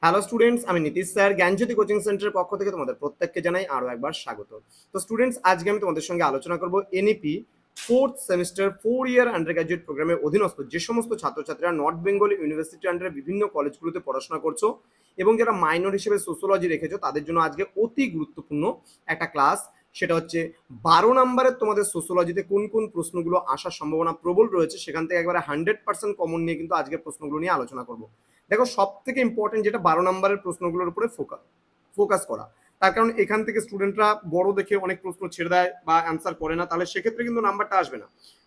Hello students, আমি Nitish sir জ্ঞানজ্যোতি coaching সেন্টারের পক্ষ থেকে তোমাদের প্রত্যেককে জানাই আরও একবার স্বাগত। তো স্টুডেন্টস, আজকে আমি তোমাদের সঙ্গে আলোচনা করব এনইপি ফোর্থ সেমিস্টার 4 ইয়ার আন্ডার গ্র্যাজুয়েট প্রোগ্রামের অধীনস্থ যে সমস্ত ছাত্রছাত্রীরা নর্থ বেঙ্গল ইউনিভার্সিটি আন্ডারে বিভিন্ন কলেজগুলোতে পড়াশোনা করছো এবং যারা মাইনর হিসেবে সোশ্যোলজি রেখেছো তাদের জন্য আজকে অতি গুরুত্বপূর্ণ একটা ক্লাস। সেটা হচ্ছে 12 নম্বরের তোমাদের সোশ্যোলজিতে কোন কোন প্রশ্নগুলো আসার সম্ভাবনা প্রবল রয়েছে, সেখান থেকে একবারে 100% কমন নিয়ে কিন্তু আজকের প্রশ্নগুলো নিয়ে আলোচনা করবো। দেখো, সব থেকে ইম্পর্টেন্ট যেটা 12 নম্বরের প্রশ্নগুলোর উপরে ফোকাস করা। তার কারণ এখান থেকে স্টুডেন্টরা বড় দেখে অনেক প্রশ্ন ছেড়ে দেয় বা অ্যান্সার করে না, তাহলে সেক্ষেত্রে কিন্তু নাম্বারটা আসবে না।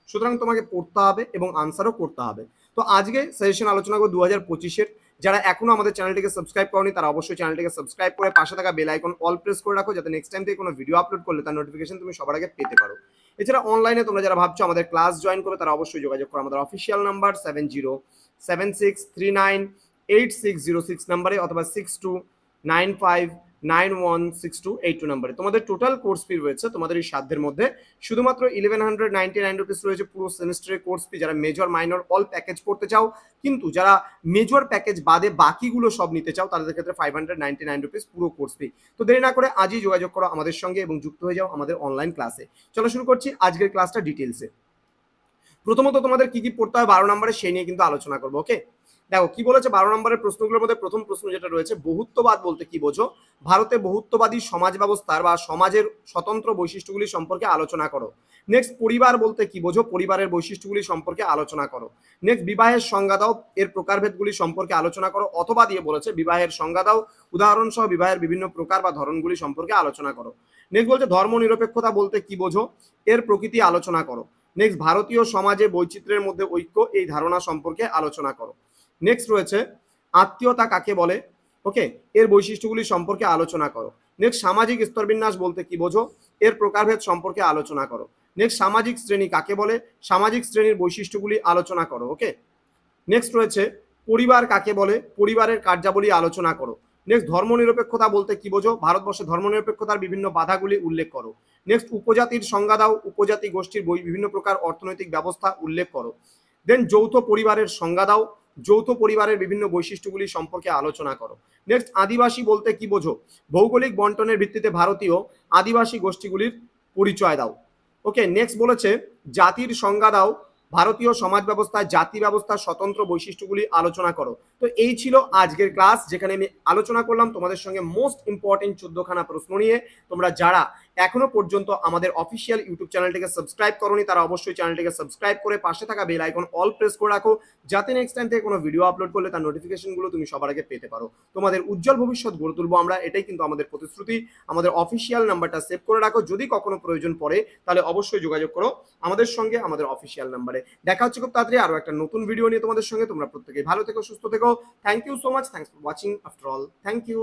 সুতরাং তোমাকে পড়তে হবে এবং আনসারও করতে হবে। তো আজকে সাজেশন আলোচনা করবো 2025-এর। যারা এখনো আমাদের চ্যানেলটিকে সাবস্ক্রাইব করনি তারা অবশ্যই চ্যানেলটিকে সাবস্ক্রাইব করে পাশে থাকা বেল আইকন অল প্রেস করে রাখো, যাতে নেক্সট টাইম থেকে কোনো ভিডিও আপলোড করলে তার নোটিফিকেশন তুমি সবার আগে পেতে পারো। এছাড়া অনলাইনে তোমরা যারা ভাবছো আমাদের ক্লাস জয়েন করবে তারা অবশ্যই যোগাযোগ করো আমাদের অফিসিয়াল নাম্বার 7076398606 নাম্বারে অথবা 6295916282 নাম্বারে। তোমাদের টোটাল কোর্স ফি রয়েছে তোমাদের এই সাধ্যের মধ্যে শুধুমাত্র 1199 রুপিস রয়েছে পুরো সেমিস্টারের কোর্স ফি, যারা মেজর মাইনর অল প্যাকেজ পড়তে চাও। কিন্তু যারা মেজর প্যাকেজ বাদে বাকিগুলো সব নিতে চাও তাদের ক্ষেত্রে 599 রুপিস পুরো কোর্স ফি। তো দেরি না করে আজই যোগাযোগ করো আমাদের সঙ্গে এবং যুক্ত হয়ে যাও আমাদের অনলাইন ক্লাসে। চলো শুরু করছি আজকের ক্লাসটা ডিটেলসে। প্রথমত তোমাদের কি কি পড়তে হয় 12 নম্বরে সেই নিয়ে কিন্তু আলোচনা করবো। ওকে, দেখো কি বলেছে 12 নম্বরের প্রশ্নগুলোর মধ্যে প্রথম প্রশ্ন যেটা রয়েছে, বহুত্ববাদ বলতে কি বোঝো? ভারতে বহুত্ববাদী সমাজ ব্যবস্থার বা সমাজের স্বতন্ত্র বৈশিষ্ট্যগুলি সম্পর্কে আলোচনা করো। নেক্সট, পরিবার বলতে কি বোঝো? পরিবারের বৈশিষ্ট্যগুলি সম্পর্কে আলোচনা করো। নেক্সট, বিবাহের সংজ্ঞা দাও, এর প্রকারভেদগুলি সম্পর্কে আলোচনা করো। অথবা দিয়ে বলেছে বিবাহের সংজ্ঞা দাও, উদাহরণ সহ বিবাহের বিভিন্ন প্রকার বা ধরনগুলি সম্পর্কে আলোচনা করো। নেক্সট বলছে ধর্ম নিরপেক্ষতা বলতে কি বোঝো? এর প্রকৃতি আলোচনা করো। নেক্সট, ভারতীয় সমাজে বৈচিত্র্যের মধ্যে ঐক্য, এই ধারণা সম্পর্কে আলোচনা করো। নেক্সট রয়েছে আত্মীয়তা কাকে বলে? ওকে, এর বৈশিষ্ট্যগুলি সম্পর্কে আলোচনা করো। নেক্সট, সামাজিক স্তরবিন্যাস বলতে কি বোঝো? এর প্রকারভেদ সম্পর্কে আলোচনা করো। নেক্সট, সামাজিক শ্রেণী কাকে বলে? সামাজিক শ্রেণীর বৈশিষ্ট্যগুলি আলোচনা করো। ওকে, নেক্সট রয়েছে পরিবার কাকে বলে? পরিবারের কার্যাবলী আলোচনা করো। নেক্সট, ধর্মনিরপেক্ষতা বলতে কি বোঝো? ভারতবর্ষে ধর্মনিরপেক্ষতার বিভিন্ন বাধাগুলি উল্লেখ করো। নেক্সট, উপজাতির সংজ্ঞা দাও, উপজাতি গোষ্ঠীর বিভিন্ন প্রকার অর্থনৈতিক ব্যবস্থা উল্লেখ করো। দেন যৌথ পরিবারের সংজ্ঞা দাও, যৌথ পরিবারের বিভিন্ন বৈশিষ্ট্যগুলি সম্পর্কে আলোচনা করো। নেক্সট, আদিবাসী বলতে কি বোঝো? ভৌগোলিক বন্টনের ভিত্তিতে ভারতীয় আদিবাসী গোষ্ঠীগুলির পরিচয় দাও। ওকে, নেক্সট বলেছে জাতির সংজ্ঞা দাও, ভারতীয় সমাজ ব্যবস্থায় জাতি ব্যবস্থার স্বতন্ত্র বৈশিষ্ট্যগুলি আলোচনা করো। তো এই ছিল আজকের ক্লাস, যেখানে আমি আলোচনা করলাম তোমাদের সঙ্গে মোস্ট ইম্পর্টেন্ট 14খানা প্রশ্ন নিয়ে। তোমরা যারা এখনো পর্যন্ত আমাদের অফিসিয়াল ইউটিউব চ্যানেলটিকে সাবস্ক্রাইব করোনি তারা অবশ্যই চ্যানেলটিকে সাবস্ক্রাইব করে পাশে থাকা বেল আইকন অল প্রেস করে রাখো, যাতে নেক্সট টাইম থেকে কোনো ভিডিও আপলোড করলে তার নোটিফিকেশনগুলো তুমি সবার আগে পেতে পারো। তোমাদের উজ্জ্বল ভবিষ্যৎ গড়ে তুলবো আমরা, এটাই কিন্তু আমাদের প্রতিশ্রুতি। আমাদের অফিসিয়াল নাম্বারটা সেভ করে রাখো, যদি কখনো প্রয়োজন পড়ে তাহলে অবশ্যই যোগাযোগ করো আমাদের সঙ্গে আমাদের অফিসিয়াল নাম্বারে। দেখা হচ্ছে খুব তাড়াতাড়ি আরো একটা নতুন ভিডিও নিয়ে তোমাদের সঙ্গে। তোমরা প্রত্যেকেই ভালো থেকো, সুস্থ থেকো। Thank you so much, thanks for watching after all, thank you.